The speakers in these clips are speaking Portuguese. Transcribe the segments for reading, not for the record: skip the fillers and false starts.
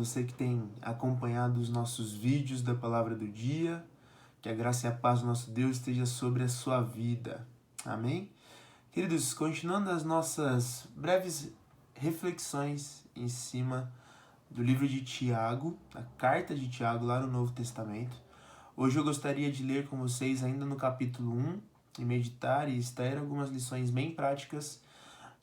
você que tem acompanhado os nossos vídeos da Palavra do Dia. Que a graça e a paz do nosso Deus esteja sobre a sua vida. Amém? Queridos, continuando as nossas breves reflexões em cima do livro de Tiago, a carta de Tiago lá no Novo Testamento. Hoje eu gostaria de ler com vocês ainda no capítulo 1 e meditar e extrair algumas lições bem práticas.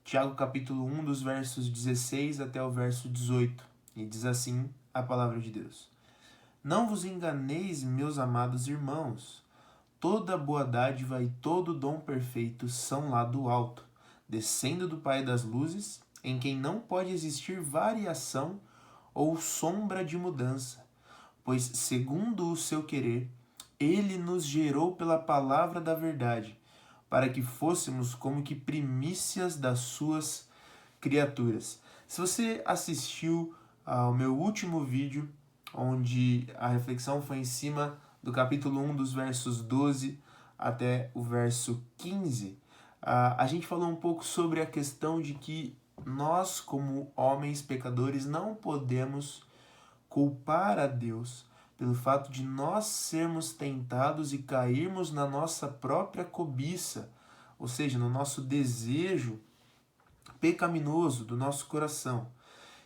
Tiago capítulo 1, dos versos 16 até o verso 18. E diz assim a palavra de Deus. Não vos enganeis, meus amados irmãos. Toda boa dádiva e todo dom perfeito são lá do alto, descendo do Pai das luzes, em quem não pode existir variação ou sombra de mudança, pois, segundo o seu querer, ele nos gerou pela palavra da verdade, para que fôssemos como que primícias das suas criaturas. Se você assistiu ao meu último vídeo, onde a reflexão foi em cima do capítulo 1, dos versos 12 até o verso 15, a gente falou um pouco sobre a questão de que nós, como homens pecadores, não podemos culpar a Deus pelo fato de nós sermos tentados e cairmos na nossa própria cobiça, ou seja, no nosso desejo pecaminoso do nosso coração.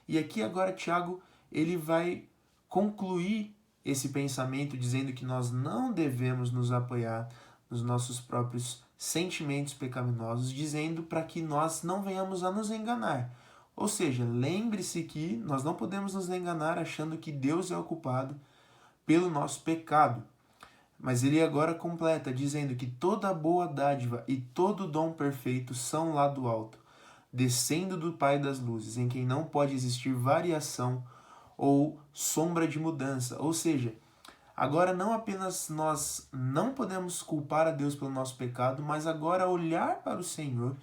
E aqui agora Tiago ele vai concluir esse pensamento dizendo que nós não devemos nos apoiar nos nossos próprios sentimentos pecaminosos, dizendo para que nós não venhamos a nos enganar. Ou seja, lembre-se que nós não podemos nos enganar achando que Deus é o culpado pelo nosso pecado. Mas ele agora completa dizendo que toda boa dádiva e todo dom perfeito são lá do alto, descendo do Pai das luzes, em quem não pode existir variação ou sombra de mudança. Ou seja, agora não apenas nós não podemos culpar a Deus pelo nosso pecado, mas agora olhar para o Senhor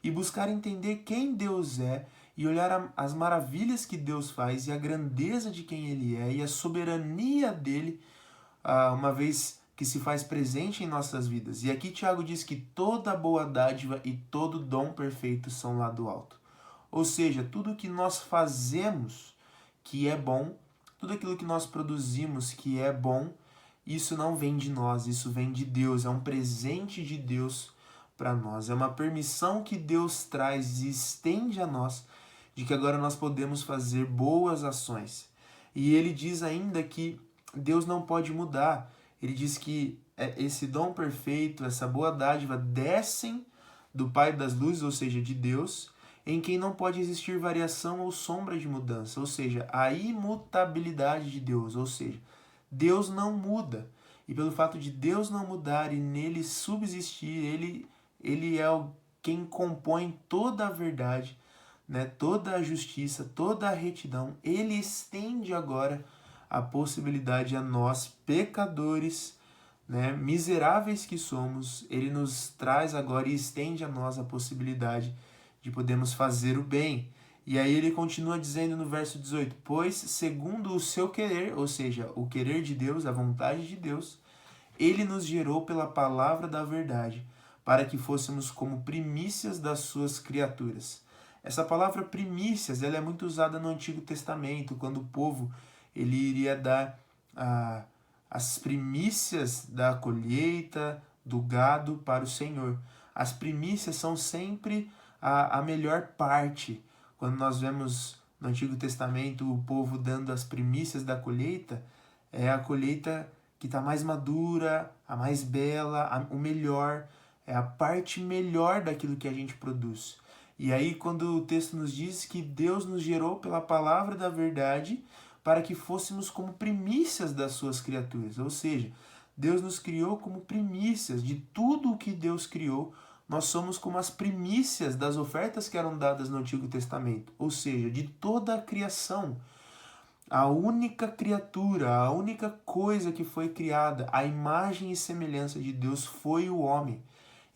e buscar entender quem Deus é e olhar as maravilhas que Deus faz e a grandeza de quem Ele é e a soberania dEle, uma vez que se faz presente em nossas vidas. E aqui Tiago diz que toda boa dádiva e todo dom perfeito são lá do alto. Ou seja, tudo que nós fazemos que é bom, tudo aquilo que nós produzimos que é bom, isso não vem de nós, isso vem de Deus, é um presente de Deus para nós, é uma permissão que Deus traz e estende a nós, de que agora nós podemos fazer boas ações. E ele diz ainda que Deus não pode mudar, ele diz que esse dom perfeito, essa boa dádiva descem do Pai das luzes, ou seja, de Deus, em quem não pode existir variação ou sombra de mudança, ou seja, a imutabilidade de Deus, ou seja, Deus não muda. E pelo fato de Deus não mudar e nele subsistir, ele é quem compõe toda a verdade, né, toda a justiça, toda a retidão. Ele estende agora a possibilidade a nós, pecadores, né, miseráveis que somos, ele nos traz agora e estende a nós a possibilidade de podermos fazer o bem. E aí ele continua dizendo no verso 18, pois segundo o seu querer, ou seja, o querer de Deus, a vontade de Deus, ele nos gerou pela palavra da verdade, para que fôssemos como primícias das suas criaturas. Essa palavra primícias, ela é muito usada no Antigo Testamento, quando o povo ele iria dar as primícias da colheita, do gado para o Senhor. As primícias são sempre a melhor parte. Quando nós vemos no Antigo Testamento o povo dando as primícias da colheita, é a colheita que está mais madura, a mais bela, o melhor, é a parte melhor daquilo que a gente produz. E aí quando o texto nos diz que Deus nos gerou pela palavra da verdade para que fôssemos como primícias das suas criaturas, ou seja, Deus nos criou como primícias de tudo o que Deus criou. Nós somos como as primícias das ofertas que eram dadas no Antigo Testamento, ou seja, de toda a criação. A única criatura, a única coisa que foi criada, a imagem e semelhança de Deus foi o homem.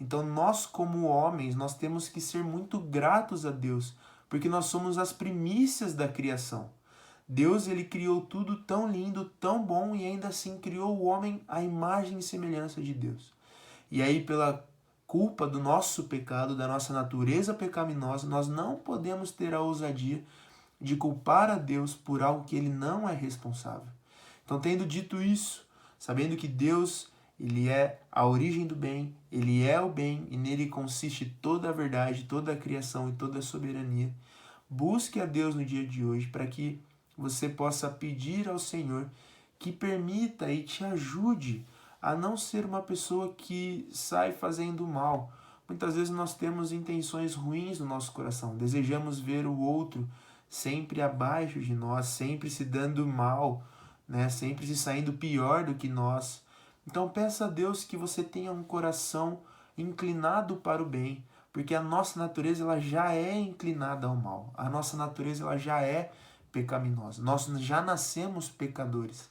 Então nós como homens, nós temos que ser muito gratos a Deus, porque nós somos as primícias da criação. Deus ele criou tudo tão lindo, tão bom e ainda assim criou o homem à imagem e semelhança de Deus. E aí pela culpa do nosso pecado, da nossa natureza pecaminosa, nós não podemos ter a ousadia de culpar a Deus por algo que ele não é responsável. Então, tendo dito isso, sabendo que Deus, ele é a origem do bem, ele é o bem e nele consiste toda a verdade, toda a criação e toda a soberania, busque a Deus no dia de hoje para que você possa pedir ao Senhor que permita e te ajude a não ser uma pessoa que sai fazendo mal. Muitas vezes nós temos intenções ruins no nosso coração, desejamos ver o outro sempre abaixo de nós, sempre se dando mal, né? Sempre se saindo pior do que nós. Então peça a Deus que você tenha um coração inclinado para o bem, porque a nossa natureza ela já é inclinada ao mal. A nossa natureza ela já é pecaminosa. Nós já nascemos pecadores.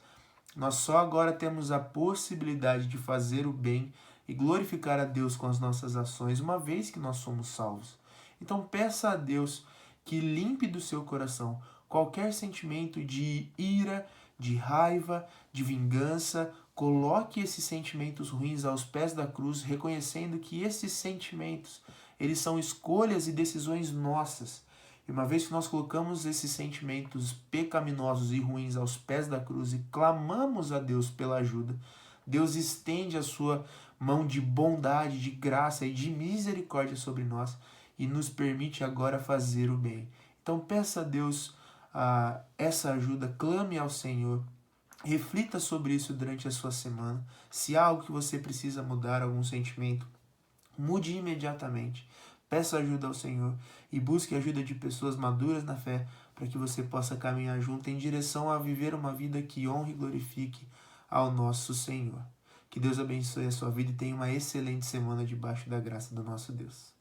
Nós só agora temos a possibilidade de fazer o bem e glorificar a Deus com as nossas ações, uma vez que nós somos salvos. Então peça a Deus que limpe do seu coração qualquer sentimento de ira, de raiva, de vingança. Coloque esses sentimentos ruins aos pés da cruz, reconhecendo que esses sentimentos, eles são escolhas e decisões nossas. E uma vez que nós colocamos esses sentimentos pecaminosos e ruins aos pés da cruz e clamamos a Deus pela ajuda, Deus estende a sua mão de bondade, de graça e de misericórdia sobre nós e nos permite agora fazer o bem. Então peça a Deus essa ajuda, clame ao Senhor, reflita sobre isso durante a sua semana. Se há algo que você precisa mudar, algum sentimento, mude imediatamente. Peça ajuda ao Senhor e busque a ajuda de pessoas maduras na fé para que você possa caminhar junto em direção a viver uma vida que honre e glorifique ao nosso Senhor. Que Deus abençoe a sua vida e tenha uma excelente semana debaixo da graça do nosso Deus.